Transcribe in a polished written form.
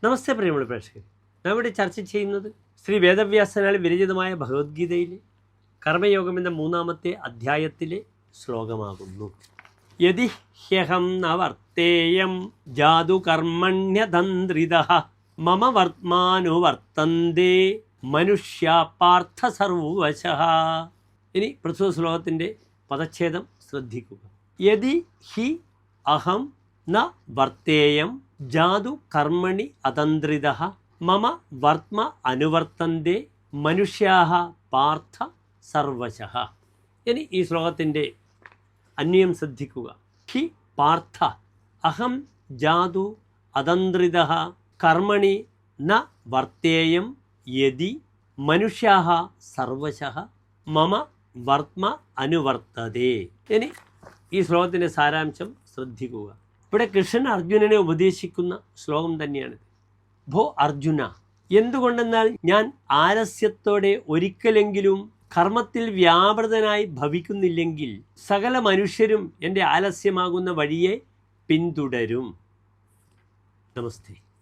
നമസ്തേ പ്രിയമുള്ള പ്രേക്ഷകർ, നാം ഇവിടെ ചർച്ച ചെയ്യുന്നത് ശ്രീ വേദവ്യാസനാൽ വിരചിതമായ ഭഗവത്ഗീതയിലെ കർമ്മയോഗം എന്ന 3-ാമത്തെ അധ്യായത്തിലെ ശ്ലോകമാകുന്നു. യദി ഹ്യഹം ന വർത്തേയം ജാതു കർമ്മണ്യതന്ത്രിതഃ മമ വർത്തമാനുവർത്തന്തേ മനുഷ്യ പാർത്ഥ സർവശഃ. ഇനി പ്രസ്തുത ശ്ലോകത്തിൻ്റെ പദച്ഛേദം ശ്രദ്ധിക്കുക. യദി ഹി അഹം ന വർത്തേയം ജാതു കർമ്മണി അതന്ത്രിതഃ മമ വർത്തമ അനുവർത്തന്തേ മനുഷ്യാഃ പാർത്ഥ സർവശഃ. ഇനി ഈ ശ്ലോകത്തിൻ്റെ അന്വയം ശ്രദ്ധിക്കുക. ഹി പാർത്ഥ അഹം ജാതു അതന്ത്രിതഃ കർമ്മണി ന വർത്തേയം യദി മനുഷ്യാഃ സർവശഃ മമ വർത്തമ അനുവർത്തതേ. ഇനി ഈ ശ്ലോകത്തിൻ്റെ സാരാംശം ശ്രദ്ധിക്കുക. ഇവിടെ കൃഷ്ണൻ അർജുനനെ ഉപദേശിക്കുന്ന ശ്ലോകം തന്നെയാണിത്. ഭോ അർജുന, എന്തുകൊണ്ടെന്നാൽ ഞാൻ ആലസ്യത്തോടെ ഒരിക്കലെങ്കിലും കർമ്മത്തിൽ വ്യാപൃതനായി ഭവിക്കുന്നില്ലെങ്കിൽ സകല മനുഷ്യരും എൻ്റെ ആലസ്യമാകുന്ന വഴിയെ പിന്തുടരും. നമസ്തേ.